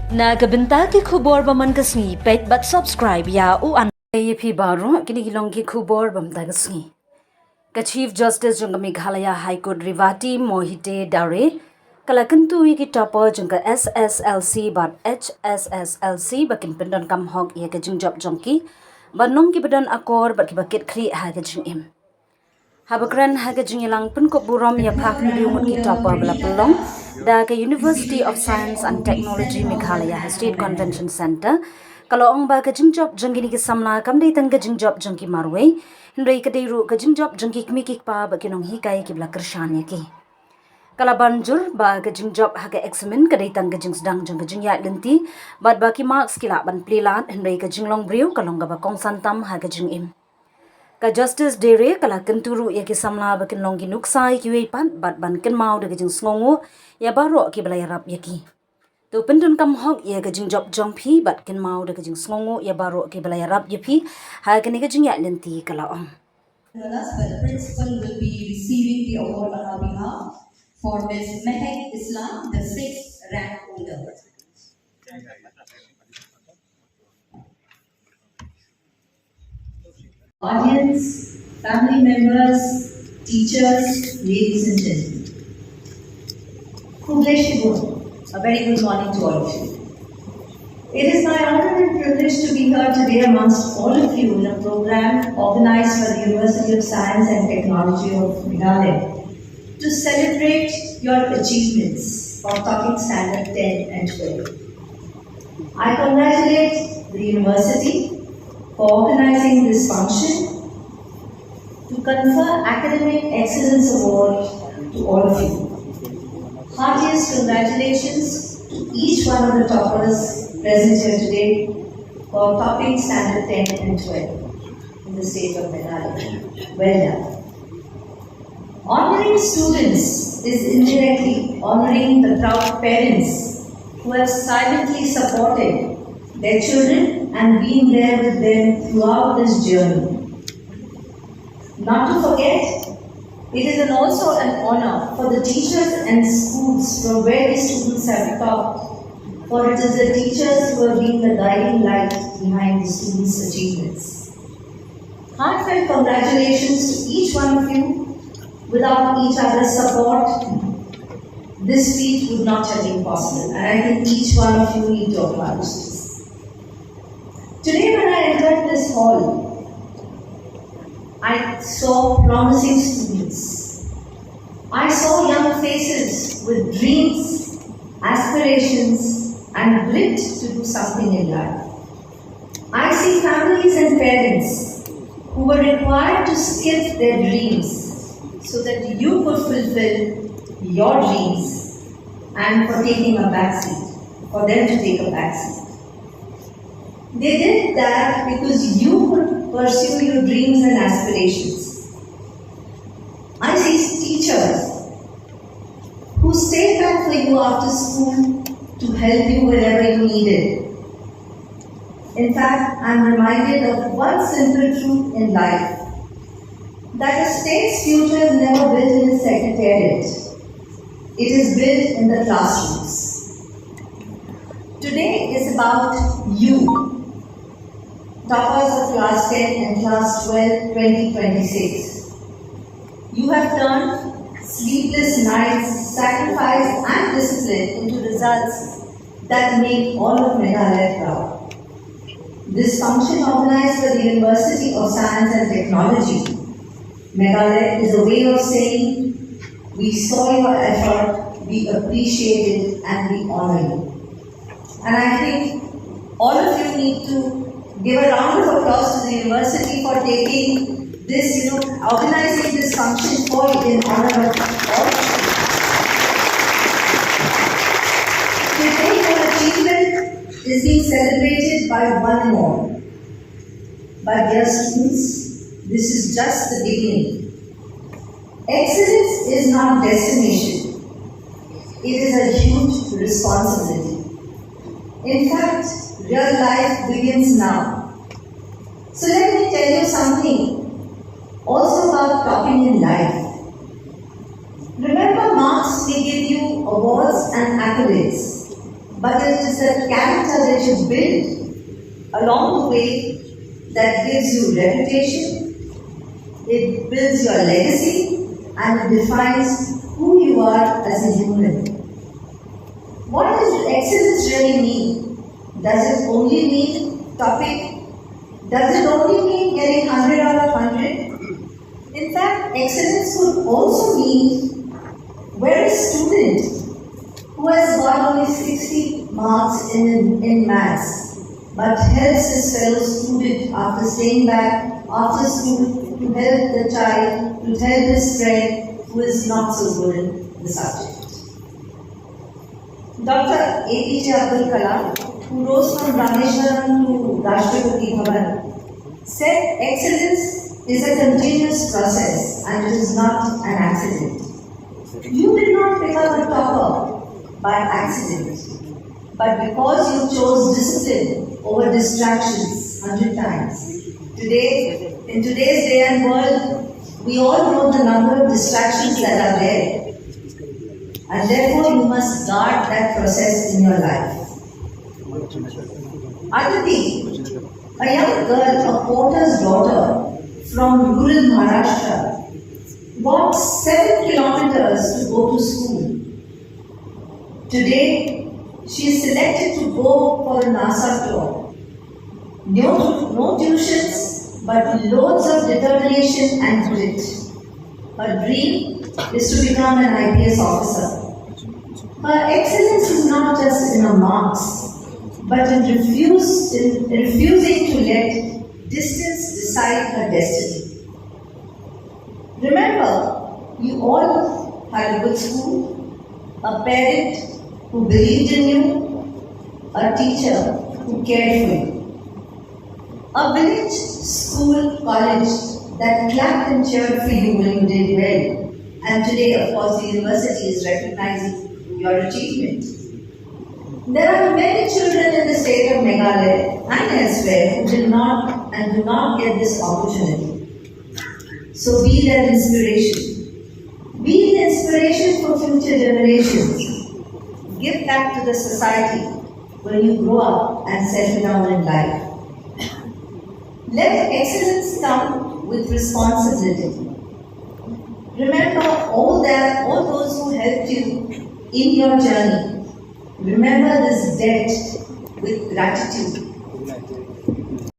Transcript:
Nagabenta ki khubor baman kasngi pet but subscribe ya u an yepi baro kini gilong ki khubor bam dagasngi. Ka Chief Justice jung Meghalaya High Court Revati Mohite Dare kalakantu ki topper jung SSLC but HSSLC bakin Pyndonkam hog ye ka jingjop jongki banong ki badan akor bat ki bakit khri ha ka jingim. Habakran haga jingilang pun kop burom ya phak biumut ki topper bala pelong da ke University of Science and Technology Meghalaya State Convention Center kalau ong ba ka jingjop jangini ki samla kam dei tan ka jingjop jangki marwei hindai ka deiru ka jingjop jangki kmi ki pa ba kinong hikai ki bala kershan ya ki kala banjur ba ka jingjop haga examen ka dei tan ka jingsedang jang ka jingïaid lynti bat ba ki marks kila ban plilat hindai ka jinglong briu kalong ga ba kong santam haga jingim ka Justice Dere kala kenturu ya ki samla bakin longi nuksai ki wei pan bat ban kynmaw de jing sngewnguh ya baro ki bala ïarap ya ki to Pyndonkam hog ya ka jingjop jongphi bat kynmaw de jing sngewnguh ya baro ki bala ïarap ya phi ha ka ni ka jingïaid lynti kala ong. But the principal will be receiving the award on our behalf for Ms. Mehek Islam, the 6th rank holder. Audience, family members, teachers, ladies and gentlemen. A very good morning to all of you. It is my honor and privilege to be here today amongst all of you in a program organized by the University of Science and Technology of Meghalaya to celebrate your achievements of topic standard 10 and 12. I congratulate the university for organizing this function to confer Academic Excellence Award to all of you. Heartiest congratulations to each one of the toppers present here today for topping standard 10 and 12 in the state of Meghalaya. Well done. Honoring students is indirectly honoring the proud parents who have silently supported their children and been there with them throughout this journey. Not to forget, it is also an honor for the teachers and schools from where the students have taught, for it is the teachers who have been the guiding light behind the students' achievements. Heartfelt congratulations to each one of you. Without each other's support, this feat would not have been possible, and I think each one of you need to acknowledge this. Today when I entered this hall, I saw promising students. I saw young faces with dreams, aspirations, and grit to do something in life. I see families and parents who were required to skip their dreams so that you could fulfill your dreams and for taking a backseat, for them to take a backseat. They did that because you could pursue your dreams and aspirations. I see teachers who stayed back for you after school to help you wherever you needed. In fact, I am reminded of one simple truth in life, that a state's future is never built in a secretariat. It is built in the classrooms. Today is about you, toppers of class 10 and class 12 2026. You have turned sleepless nights, sacrifice and discipline into results that make all of Meghalaya proud. This function organized by the University of Science and Technology Meghalaya is a way of saying, we saw your effort, we appreciate it, and we honor you. And I think all of you need to give a round of applause to the university for taking this, organizing this function for in honor of all of you. Today, your achievement is being celebrated by one and all. But dear students, this is just the beginning. Excellence is not destination. It is a huge responsibility. In fact, real life begins now. So let me tell you something also about topping in life. Remember, marks may give you awards and accolades, but it is the character that you build along the way that gives you reputation, it builds your legacy, and it defines who you are as a human. What does excellence really mean? Does it only mean topic? Does it only mean getting 100 out of 100? In fact, excellence could also mean where a student who has got only 60 marks in maths but helps his fellow student after staying back after school to help the child, to help his friend who is not so good in the subject. Dr. APJ Abdul Kalam, who rose from Rameshwaram to Rashtrapati Bhavan, said excellence is a continuous process and it is not an accident. You did not become a topper by accident, but because you chose discipline over distractions 100 times. Today, in today's day and world, we all know the number of distractions that are there. And therefore, you must guard that process in your life. Aditi, a young girl, a porter's daughter from rural Maharashtra, walked 7 kilometers to go to school. Today, she is selected to go for a NASA tour. No tuitions, but loads of determination and grit. Her dream is to become an IPS officer. Her excellence is not just in her marks, but in refusing to let distance decide her destiny. Remember, you all had a good school, a parent who believed in you, a teacher who cared for you, a village, school, college that clapped and cheered for you when you did well. And today, of course, the university is recognizing your achievement. There are many children in the state of Meghalaya and elsewhere who did not and do not get this opportunity. So be their inspiration. Be the inspiration for future generations. Give back to the society when you grow up and settle down in life. Let excellence come with responsibility. Remember all those who helped you in your journey. Remember this debt with gratitude.